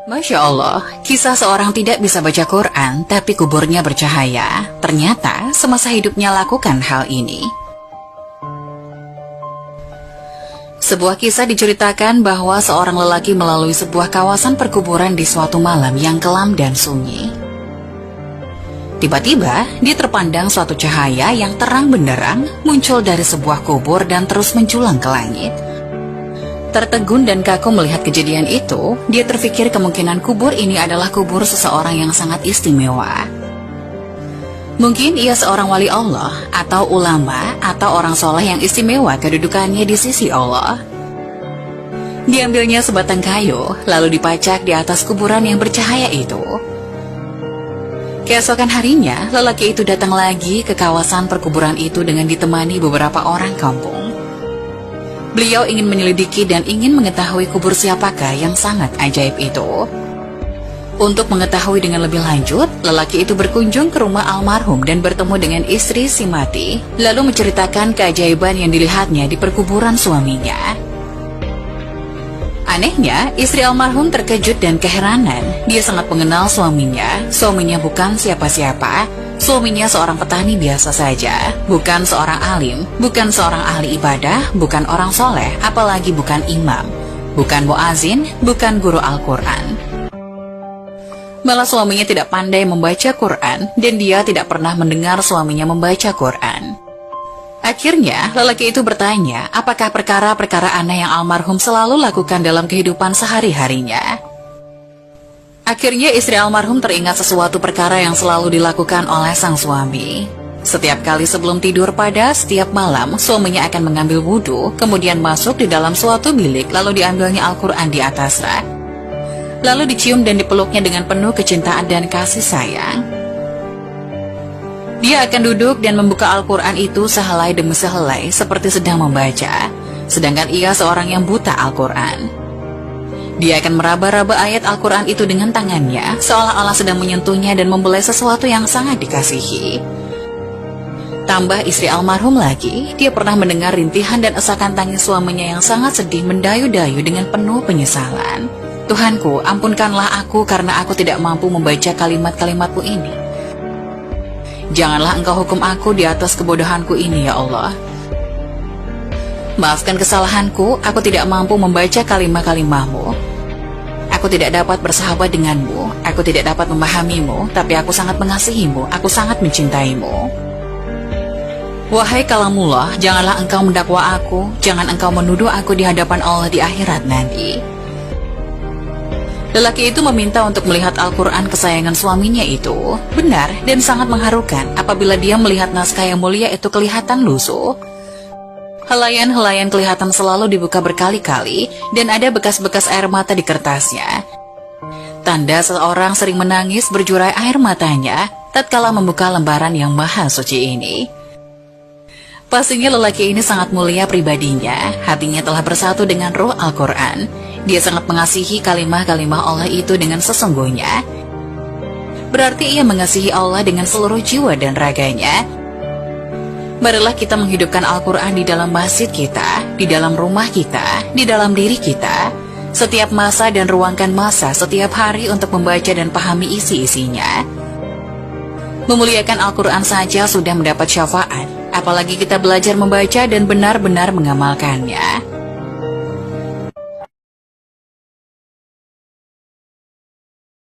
Masya Allah, kisah seorang tidak bisa baca Quran tapi kuburnya bercahaya. Ternyata semasa hidupnya lakukan hal ini. Sebuah kisah diceritakan bahwa seorang lelaki melalui sebuah kawasan perkuburan di suatu malam yang kelam dan sunyi. Tiba-tiba, dia terpandang suatu cahaya yang terang benderang muncul dari sebuah kubur dan terus menjulang ke langit. Tertegun dan kaku melihat kejadian itu, dia terfikir kemungkinan kubur ini adalah kubur seseorang yang sangat istimewa. Mungkin ia seorang wali Allah, atau ulama, atau orang soleh yang istimewa kedudukannya di sisi Allah. Diambilnya sebatang kayu, lalu dipacak di atas kuburan yang bercahaya itu. Keesokan harinya, lelaki itu datang lagi ke kawasan perkuburan itu dengan ditemani beberapa orang kampung. Beliau ingin menyelidiki dan ingin mengetahui kubur siapakah yang sangat ajaib itu. Untuk mengetahui dengan lebih lanjut, lelaki itu berkunjung ke rumah almarhum dan bertemu dengan istri si mati, lalu menceritakan keajaiban yang dilihatnya di perkuburan suaminya. Anehnya, istri almarhum terkejut dan keheranan. Dia sangat mengenal suaminya. Suaminya bukan siapa-siapa. Suaminya seorang petani biasa saja, bukan seorang alim, bukan seorang ahli ibadah, bukan orang soleh, apalagi bukan imam, bukan muazin, bukan guru Al-Quran. Malah suaminya tidak pandai membaca Quran, dan dia tidak pernah mendengar suaminya membaca Quran. Akhirnya, lelaki itu bertanya, apakah perkara-perkara aneh yang almarhum selalu lakukan dalam kehidupan sehari-harinya. Akhirnya istri almarhum teringat sesuatu perkara yang selalu dilakukan oleh sang suami. Setiap kali sebelum tidur pada setiap malam, suaminya akan mengambil wudhu, kemudian masuk di dalam suatu bilik, lalu diambilnya Al-Quran di atas rak. Lalu dicium dan dipeluknya dengan penuh kecintaan dan kasih sayang. Dia akan duduk dan membuka Al-Quran itu sehelai demi sehelai seperti sedang membaca, sedangkan ia seorang yang buta Al-Quran. Dia akan meraba-raba ayat Al-Quran itu dengan tangannya, seolah-olah sedang menyentuhnya dan membelai sesuatu yang sangat dikasihi. Tambah istri almarhum lagi, dia pernah mendengar rintihan dan esakan tangis suaminya yang sangat sedih mendayu-dayu dengan penuh penyesalan. Tuhanku, ampunkanlah aku karena aku tidak mampu membaca kalimat-kalimatmu ini. Janganlah engkau hukum aku di atas kebodohanku ini, ya Allah. Maafkan kesalahanku, aku tidak mampu membaca kalimat-kalimatmu. Aku tidak dapat bersahabat denganmu, aku tidak dapat memahamimu, tapi aku sangat mengasihimu, aku sangat mencintaimu. Wahai kalamullah, janganlah engkau mendakwa aku, jangan engkau menuduh aku di hadapan Allah di akhirat nanti. Lelaki itu meminta untuk melihat Al-Quran kesayangan suaminya itu. Benar dan sangat mengharukan apabila dia melihat naskah yang mulia itu kelihatan lusuh. Helaian-helaian kelihatan selalu dibuka berkali-kali dan ada bekas-bekas air mata di kertasnya. Tanda seseorang sering menangis berjurai air matanya tatkala membuka lembaran yang maha suci ini. Pastinya lelaki ini sangat mulia pribadinya, hatinya telah bersatu dengan ruh Al-Quran. Dia sangat mengasihi kalimah-kalimah Allah itu dengan sesungguhnya. Berarti ia mengasihi Allah dengan seluruh jiwa dan raganya. Marilah kita menghidupkan Al-Quran di dalam masjid kita, di dalam rumah kita, di dalam diri kita. Setiap masa dan ruangkan masa setiap hari untuk membaca dan pahami isi-isinya. Memuliakan Al-Quran saja sudah mendapat syafaat, apalagi kita belajar membaca dan benar-benar mengamalkannya.